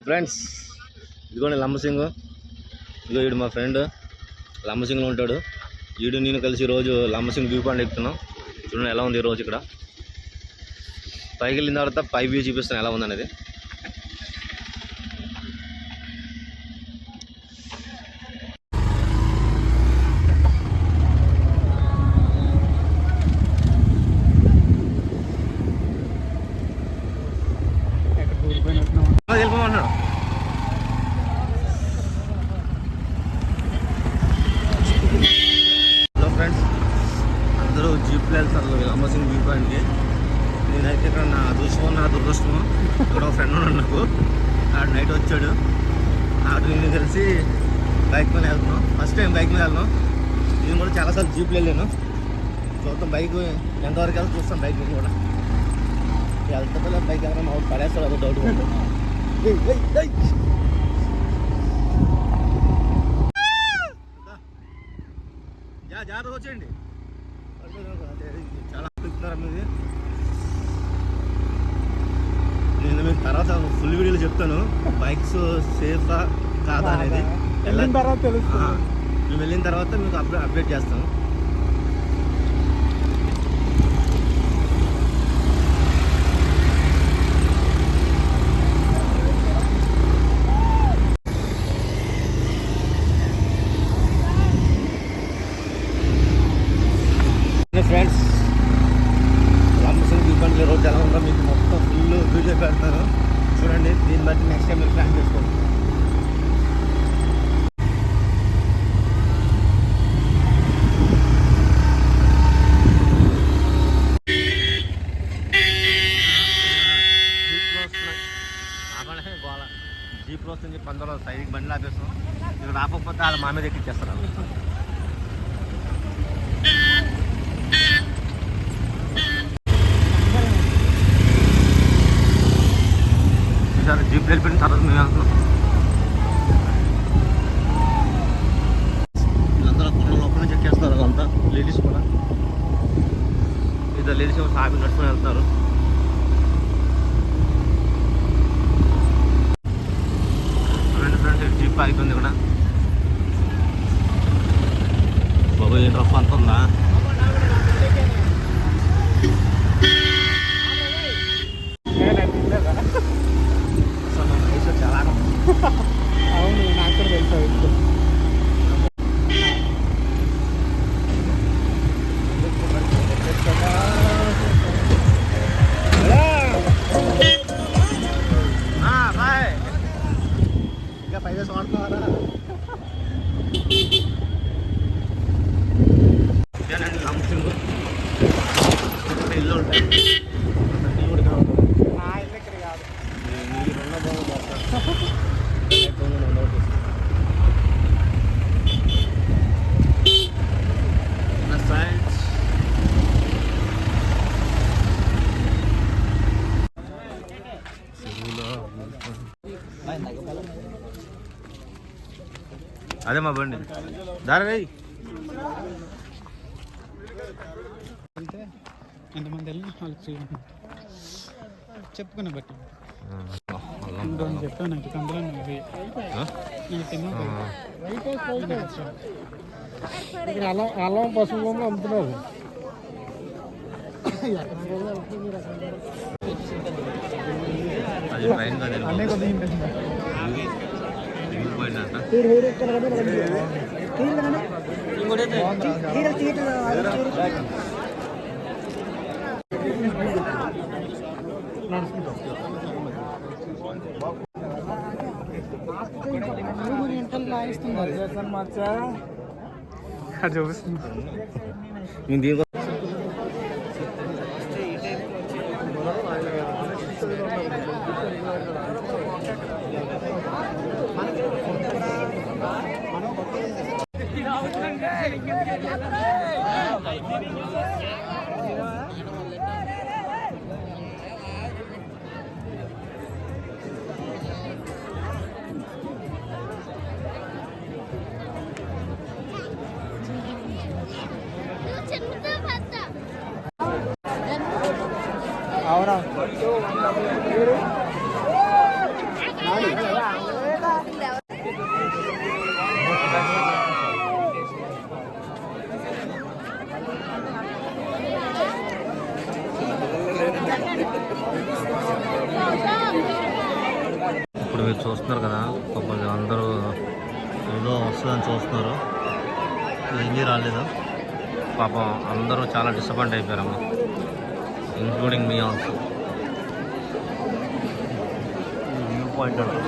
Friends ఇదిగోండి లంబసింగ్. ఇదిగో వీడు మా ఫ్రెండ్ లంబసింగ్లో ఉంటాడు. వీడు నేను కలిసి రోజు లంబసింగ్ వ్యూ పాయింట్ ఎక్కుతున్నాం. చూడండి ఎలా ఉంది ఈరోజు ఇక్కడ. పైకి వెళ్ళిన తర్వాత పై వ్యూ చూపిస్తాను ఎలా ఉందనేది. వెళ్ళిపోమన్నాడు. హలో ఫ్రెండ్స్, అందరూ జీప్లో వెళ్తారు లంబసింగ్ వ్యూ పాయింట్కి. నేనైతే ఇక్కడ నా దురదృష్టమో ఇక్కడ ఒక ఫ్రెండ్ ఉన్నాడు నాకు. ఆడు నైట్ వచ్చాడు. ఆడు నేను కలిసి బైక్ మీద వెళ్తున్నాం. ఫస్ట్ టైం బైక్ మీద వెళ్తున్నాం. నేను కూడా చాలాసార్లు జీప్లో వెళ్ళాను. చూద్దాం బైక్ ఎంతవరకు వెళ్తే చూస్తాం. బైక్ మీద కూడా వెళ్తా బైక్ ఎవరైనా మా పడేస్తాడు అదో డౌట్. జాగ్రత్త వచ్చేయండి. చాలా అడుగుతున్నారు మీది. నేను మీకు తర్వాత ఫుల్ వీడియోలో చెప్తాను బైక్స్ సేఫా కాదా అనేది. మేము వెళ్ళిన తర్వాత మీకు అప్డేట్ చేస్తాను. ఫ్రెండ్స్, లంబసింగ్ వ్యూ పాయింట్ రోజు ఎలా ఉందో మీకు మొత్తం ఫుల్ వీడియో పెడతాను చూడండి. దీన్ని బట్టి నెక్స్ట్ టైం మీరు ప్లాన్ చేసుకోండి. జీప్లో వస్తుంది 15 సైడ్కి బండి ఆపేస్తాం. ఇక్కడ రాకపోతే వాళ్ళ మా మీద ఎక్కిచ్చేస్తారు. జీప్ వెళ్ళిపోయిన తర్వాత మేము వెళ్తున్నాం. వీళ్ళందరూ కొండ లోపల నుంచి ఎక్కేస్తారు. వాళ్ళంతా లేడీస్ కూడా. ఇద్దరు లేడీస్ సాగి నడుచుకొని వెళ్తున్నారు. ఫ్రెండ్స్ జీప్ ఆగిపోయింది ఇక్కడ. బాబు ఏం రఫ్ అంత ఉందా? అవును, నాకు కూడా తెలుసు. బాయ్. ఇంకా 5 days వాడుతున్నారా? ఇదేనండి లంబసింగ్. ఇల్లు ఉంటాయి. నా ఇల్లు ఇక్కడ కాదు. అదే మా బండి దారి అంటే ఎంతమంది వెళ్ళిన వాళ్ళకి చెప్పుకునే బట్టి చెప్పాను. నాకు అందులో అల్లం పసుపు అమ్ముతున్నారు. అది ట్రైన్ కాదు. అన్నీ కొద్దిగా ఇంట్రెస్ట్. చూపిస్తుంది. అవునా మీరు చూస్తున్నారు కదా పాపం అందరూ ఏదో వస్తుందని చూస్తున్నారు, ఏమీ రాలేదు. పాపం అందరూ చాలా డిసప్పాయింట్ అయిపోయారమ్మా, including me also. View point అందరూ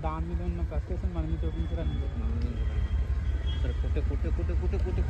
దాని మీద ఉన్న ఫ్రస్ట్రేషన్ మనం చూపించడానికి. సరే కుట్టే కుట్టే కుట్టే కుట్టే కుట్టే